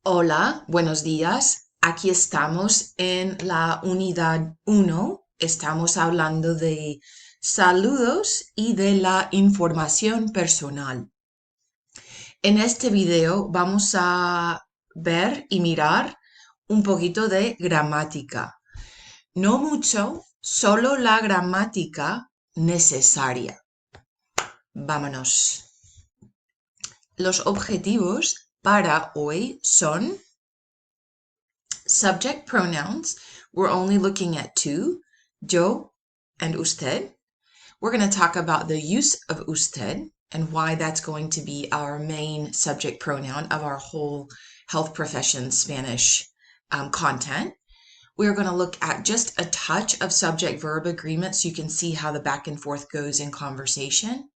Hola, buenos días. Aquí estamos en la unidad 1. Estamos hablando de saludos y de la información personal. En este video vamos a ver y mirar un poquito de gramática. No mucho, solo la gramática necesaria. Vámonos. Los objetivos para hoy son subject pronouns. We're only looking at two, yo and usted. We're going to talk about the use of usted and why that's going to be our main subject pronoun of our whole health profession Spanish content. We're going to look at just a touch of subject-verb agreement so you can see how the back and forth goes in conversation.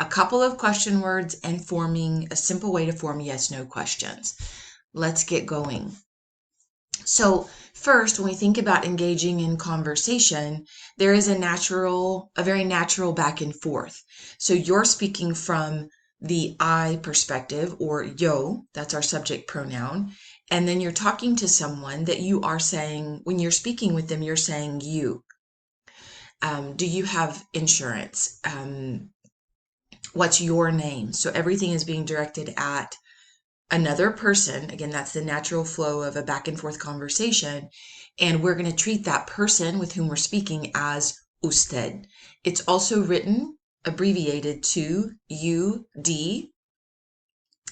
A couple of question words and forming a simple way to form yes-no questions. Let's get going. So first, when we think about engaging in conversation, there is a very natural back and forth. So you're speaking from the I perspective, or yo, that's our subject pronoun. And then you're talking to someone that you are saying, when you're speaking with them, you're saying you. Do you have insurance? What's your name? So everything is being directed at another person. Again, that's the natural flow of a back and forth conversation. And we're going to treat that person with whom we're speaking as usted. It's also written abbreviated to UD.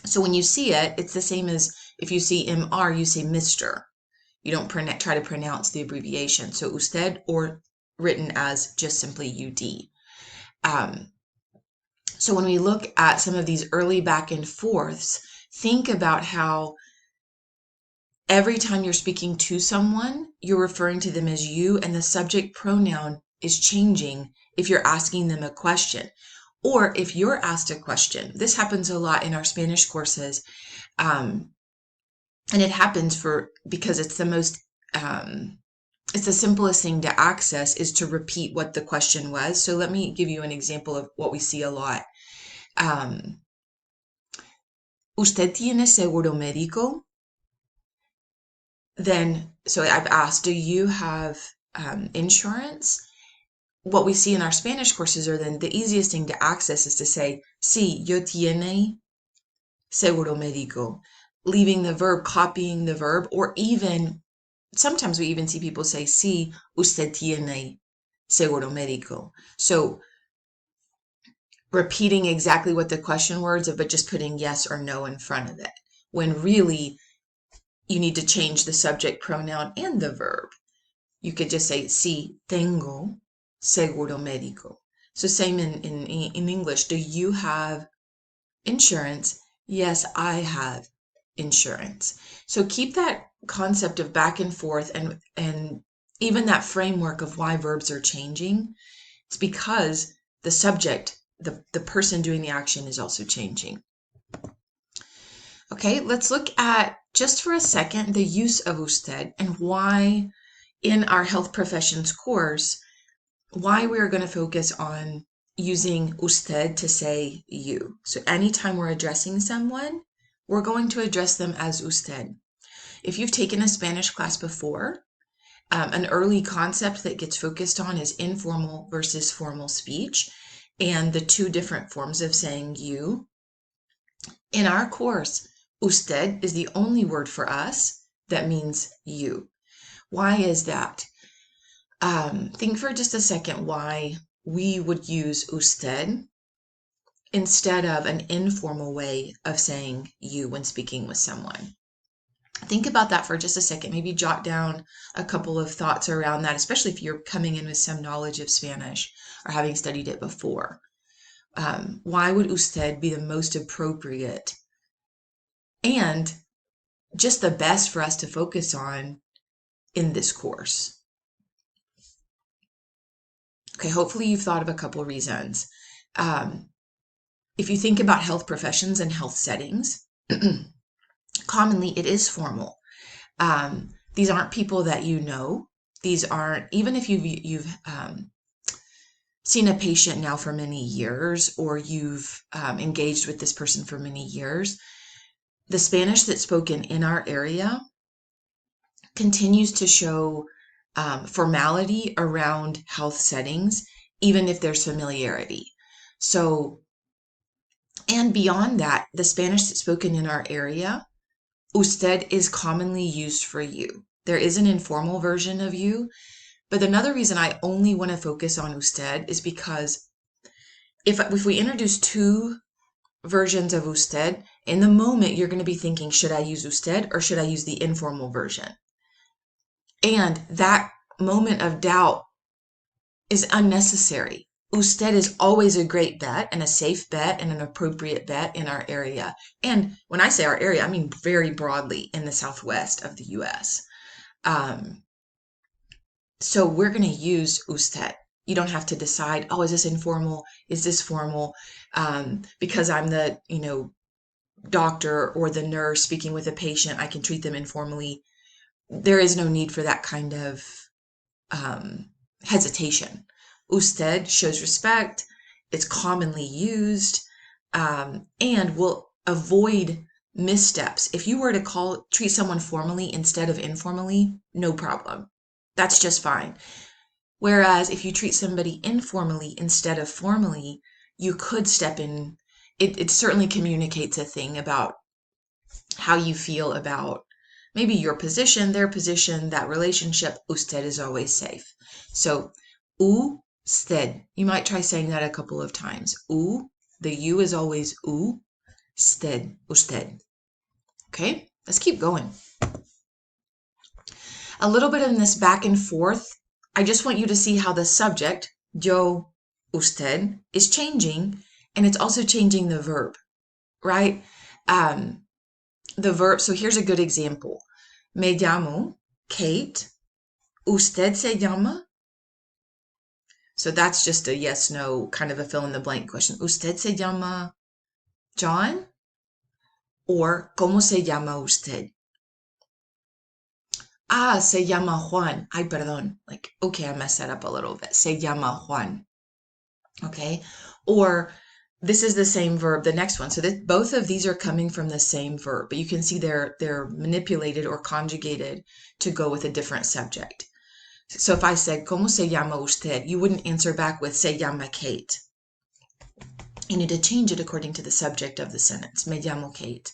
So when you see it, it's the same as if you see MR, you say Mr. You don't try to pronounce the abbreviation. So usted, or written as just simply UD. So when we look at some of these early back and forths, think about how every time you're speaking to someone, you're referring to them as you, and the subject pronoun is changing if you're asking them a question. Or if you're asked a question. This happens a lot in our Spanish courses. And it happens because it's it's the simplest thing to access is to repeat what the question was. So let me give you an example of what we see a lot. ¿Usted tiene seguro médico? Then, so I've asked, do you have insurance? What we see in our Spanish courses are then the easiest thing to access is to say, sí, yo tiene seguro médico, leaving the verb, copying the verb, or even, sometimes we even see people say, sí, usted tiene seguro médico. So repeating exactly what the question words are, but just putting yes or no in front of it, when really you need to change the subject pronoun and the verb. You could just say, sí, tengo seguro médico. So same in English. Do you have insurance? Yes, I have insurance. So keep that concept of back and forth and even that framework of why verbs are changing. It's because the subject, the person doing the action, is also changing. Okay, let's look at, just for a second, the use of usted and why in our health professions course, why we're going to focus on using usted to say you. So anytime we're addressing someone, we're going to address them as usted. If you've taken a Spanish class before, an early concept that gets focused on is informal versus formal speech and the two different forms of saying you. In our course, usted is the only word for us that means you. Why is that? Think for just a second why we would use usted instead of an informal way of saying you when speaking with someone. Think about that for just a second. Maybe jot down a couple of thoughts around that, especially if you're coming in with some knowledge of Spanish or having studied it before. Why would usted be the most appropriate and just the best for us to focus on in this course? Okay, hopefully you've thought of a couple reasons. If you think about health professions and health settings, commonly it is formal. These aren't people that you know. These aren't, even if you've seen a patient now for many years, or you've engaged with this person for many years, the Spanish that's spoken in our area continues to show formality around health settings, even if there's familiarity. So, and beyond that, the Spanish that's spoken in our area, usted is commonly used for you. There is an informal version of you, but another reason I only want to focus on usted is because if we introduce two versions of usted, in the moment you're going to be thinking, should I use usted or should I use the informal version? And that moment of doubt is unnecessary. Usted is always a great bet and a safe bet and an appropriate bet in our area. And when I say our area, I mean very broadly in the southwest of the US. So we're going to use usted. You don't have to decide, oh, is this informal? Is this formal? Because I'm the, doctor or the nurse speaking with a patient, I can treat them informally. There is no need for that kind of hesitation. Usted shows respect. It's commonly used, and will avoid missteps. If you were to treat someone formally instead of informally, no problem. That's just fine. Whereas if you treat somebody informally instead of formally, you could step in. It certainly communicates a thing about how you feel about maybe your position, their position, that relationship. Usted is always safe. So, usted. You might try saying that a couple of times. The U is always usted. Okay, let's keep going. A little bit in this back and forth. I just want you to see how the subject, yo, usted, is changing, and it's also changing the verb, right? The verb, so here's a good example. Me llamo Kate. ¿Usted se llama? So that's just a yes, no, kind of a fill in the blank question. ¿Usted se llama John? Or ¿cómo se llama usted? Ah, se llama Juan. Ay, perdón. Like, okay, I messed that up a little bit. Se llama Juan. Okay. Or this is the same verb, the next one. So both of these are coming from the same verb, but you can see they're manipulated or conjugated to go with a different subject. So if I said, ¿Cómo se llama usted? You wouldn't answer back with, se llama Kate. You need to change it according to the subject of the sentence. Me llamo Kate.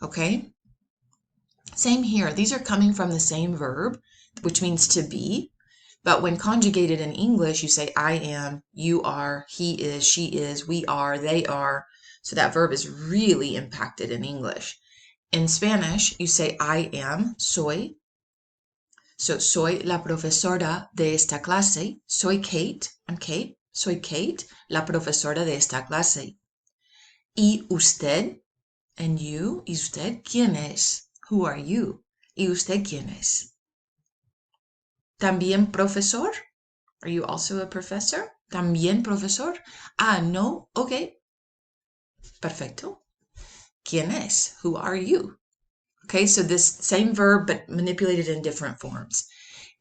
Okay? Same here. These are coming from the same verb, which means to be. But when conjugated in English, you say I am, you are, he is, she is, we are, they are. So that verb is really impacted in English. In Spanish, you say I am, soy. So, soy la profesora de esta clase. Soy Kate. I'm Kate. Soy Kate, la profesora de esta clase. Y usted, and you, y usted, ¿quién es? Who are you? ¿Y usted quién es? ¿También profesor? Are you also a professor? ¿También profesor? Ah, no. Okay. Perfecto. ¿Quién es? Who are you? Okay, so this same verb, but manipulated in different forms.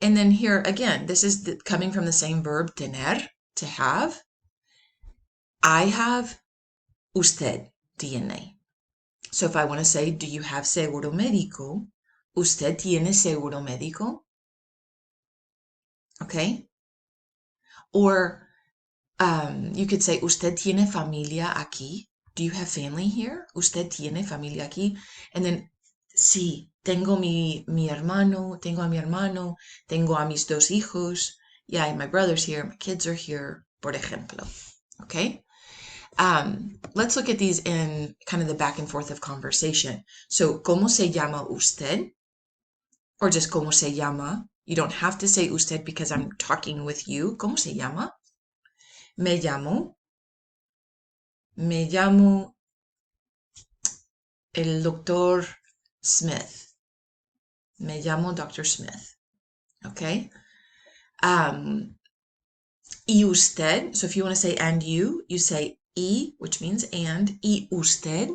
And then here, again, this is coming from the same verb, tener, to have. I have, usted tiene. So if I want to say, do you have seguro médico? ¿Usted tiene seguro médico? Okay? Or you could say, ¿Usted tiene familia aquí? Do you have family here? ¿Usted tiene familia aquí? And then, sí, tengo mi hermano, tengo a mi hermano, tengo a mis dos hijos. Yeah, my brother's here, my kids are here, por ejemplo. Okay? Let's look at these in kind of the back and forth of conversation. So, ¿cómo se llama usted? Or just ¿cómo se llama? You don't have to say usted because I'm talking with you. ¿Cómo se llama? Me llamo el doctor Smith. Me llamo Dr. Smith. Okay? Y usted, so if you want to say and you say y, which means and. Y usted,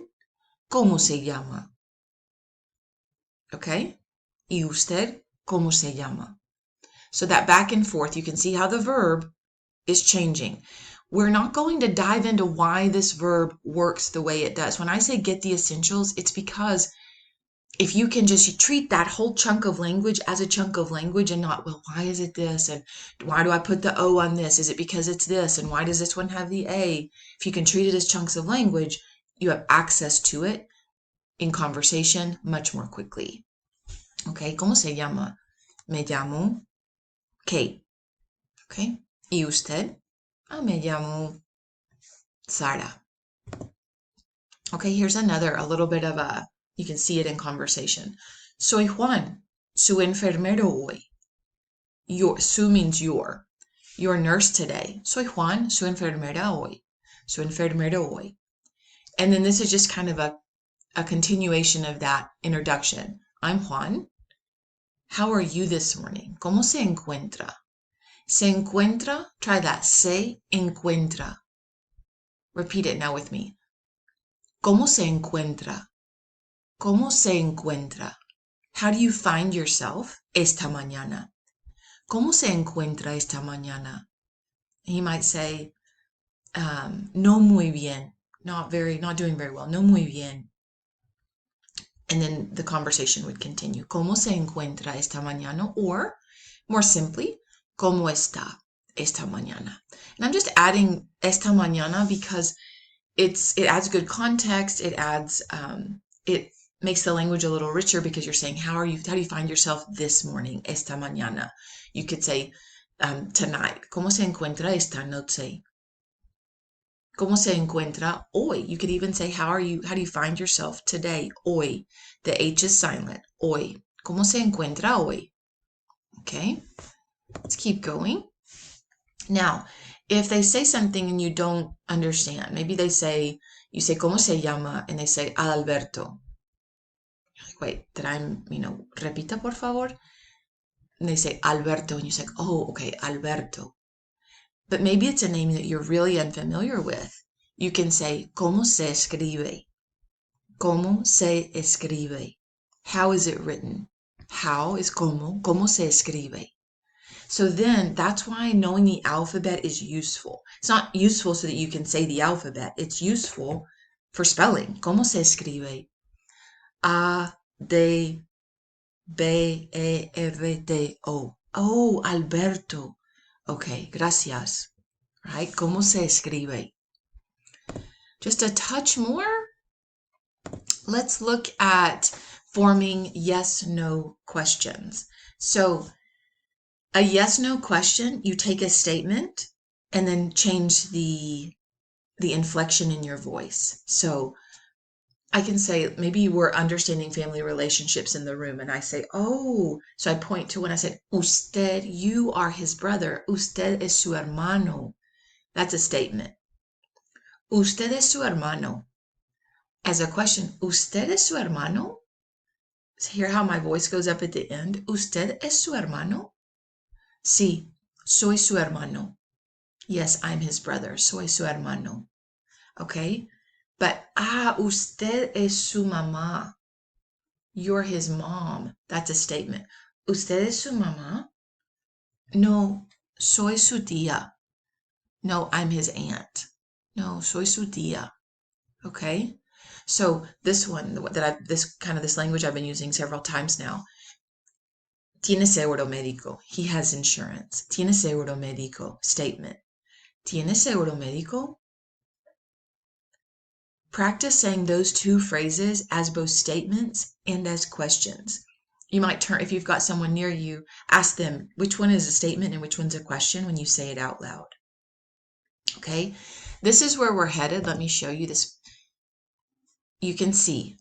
¿cómo se llama? Okay? Y usted, ¿cómo se llama? So that back and forth, you can see how the verb is changing. we're not going to dive into why this verb works the way it does. When I say get the essentials, it's because if you can just treat that whole chunk of language as a chunk of language and not, well, why is it this? And why do I put the O on this? Is it because it's this? And why does this one have the A? If you can treat it as chunks of language, you have access to it in conversation much more quickly. Okay, ¿cómo se llama? Me llamo Kate. Okay, ¿y usted? Me llamo Sara. Okay, here's another, a little bit of a, you can see it in conversation. Soy Juan, su enfermero hoy. Su means your nurse today. Soy Juan, su enfermera hoy. Su enfermero hoy. And then this is just kind of a continuation of that introduction. I'm Juan. How are you this morning? ¿Cómo se encuentra? Se encuentra, try that, se encuentra. Repeat it now with me. ¿Cómo se encuentra? ¿Cómo se encuentra? How do you find yourself esta mañana? ¿Cómo se encuentra esta mañana? He might say, no muy bien, not doing very well, no muy bien. And then the conversation would continue. ¿Cómo se encuentra esta mañana? Or, more simply, ¿cómo está esta mañana? And I'm just adding esta mañana because it adds good context. It adds, it makes the language a little richer because you're saying, how do you find yourself this morning? Esta mañana. You could say, tonight. ¿Cómo se encuentra esta noche? ¿Cómo se encuentra hoy? You could even say, how do you find yourself today? Hoy. The H is silent. Hoy. ¿Cómo se encuentra hoy? Okay. Let's keep going. Now, if they say something and you don't understand, maybe you say, ¿cómo se llama? And they say, Alberto. You're like, wait, did I, repita por favor? And they say, Alberto. And you say, oh, okay, Alberto. But maybe it's a name that you're really unfamiliar with. You can say, ¿cómo se escribe? ¿Cómo se escribe? How is it written? How is ¿cómo se escribe? So then that's why knowing the alphabet is useful. It's not useful so that you can say the alphabet. It's useful for spelling. ¿Cómo se escribe? A, D, B, E, R, T, O. Oh, Alberto. Okay, gracias. Right? ¿Cómo se escribe? Just a touch more. Let's look at forming yes-no questions. So a yes-no question, you take a statement and then change the inflection in your voice. So I can say, maybe we're understanding family relationships in the room, and I say, oh, so I point to when I said, usted, you are his brother. Usted es su hermano. That's a statement. Usted es su hermano. As a question, usted es su hermano? Hear how my voice goes up at the end? Usted es su hermano? Sí, soy su hermano. Yes, I'm his brother. Soy su hermano. Okay? But, usted es su mamá. You're his mom. That's a statement. ¿Usted es su mamá? No, soy su tía. No, I'm his aunt. No, soy su tía. Okay? So this one, this language I've been using several times now. Tiene seguro médico. He has insurance. Tiene seguro médico. Statement. Tiene seguro médico? Practice saying those two phrases as both statements and as questions. You might turn, if you've got someone near you, ask them which one is a statement and which one's a question when you say it out loud. Okay, this is where we're headed. Let me show you this. You can see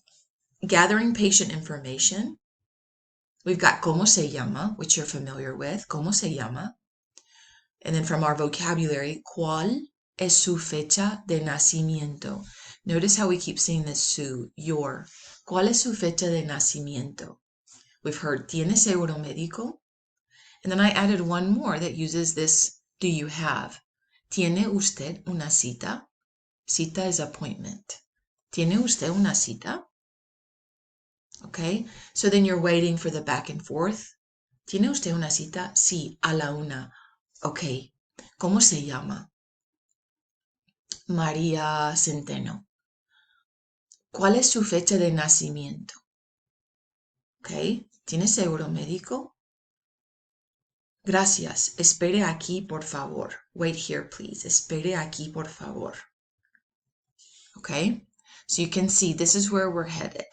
gathering patient information. We've got ¿cómo se llama?, which you're familiar with. ¿Cómo se llama? And then from our vocabulary, ¿cuál es su fecha de nacimiento? Notice how we keep saying this su, your. ¿Cuál es su fecha de nacimiento? We've heard ¿tiene seguro médico? And then I added one more that uses this do you have. ¿Tiene usted una cita? Cita is appointment. ¿Tiene usted una cita? Okay, so then you're waiting for the back and forth. ¿Tiene usted una cita? Sí, a la una. Okay, ¿cómo se llama? María Centeno. ¿Cuál es su fecha de nacimiento? ¿Ok? ¿Tiene seguro médico? Gracias. Espere aquí, por favor. Wait here, please. Espere aquí, por favor. Okay? So you can see this is where we're headed.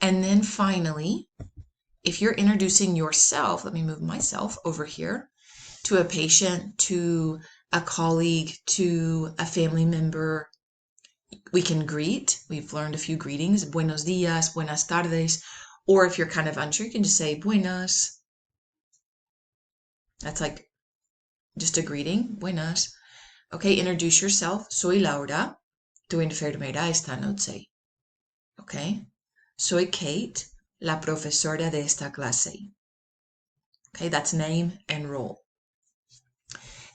And then finally, if you're introducing yourself, let me move myself over here, to a patient, to a colleague, to a family member, we can greet. We've learned a few greetings. Buenos dias, buenas tardes. Or if you're kind of unsure, you can just say buenas. That's like just a greeting. Buenas. Okay, introduce yourself. Soy Laura, tu enfermera esta noche. Okay. Soy Kate, la profesora de esta clase. Okay, that's name and role.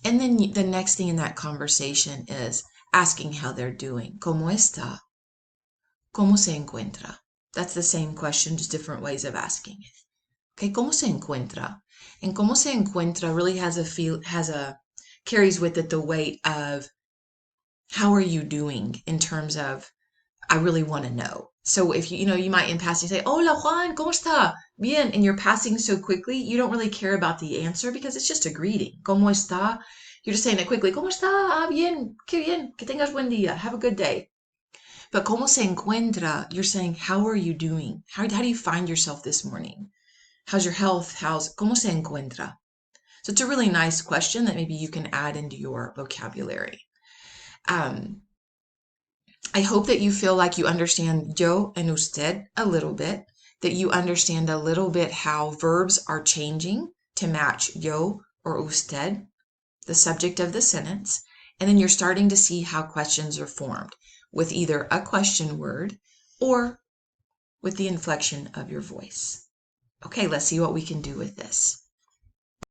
And then the next thing in that conversation is asking how they're doing. ¿Cómo está? ¿Cómo se encuentra? That's the same question, just different ways of asking it. Okay, ¿cómo se encuentra? And ¿cómo se encuentra really carries with it the weight of how are you doing in terms of I really want to know. So if you might in passing say, Hola Juan, ¿cómo está? Bien. And you're passing so quickly, you don't really care about the answer because it's just a greeting. ¿Cómo está? You're just saying it quickly. ¿Cómo está? Ah, bien. Qué bien. Que tengas buen día. Have a good day. But ¿cómo se encuentra? You're saying, how are you doing? How do you find yourself this morning? How's your health? ¿Cómo se encuentra? So it's a really nice question that maybe you can add into your vocabulary. I hope that you feel like you understand yo and usted a little bit, that you understand a little bit how verbs are changing to match yo or usted, the subject of the sentence, and then you're starting to see how questions are formed with either a question word or with the inflection of your voice. Okay, let's see what we can do with this.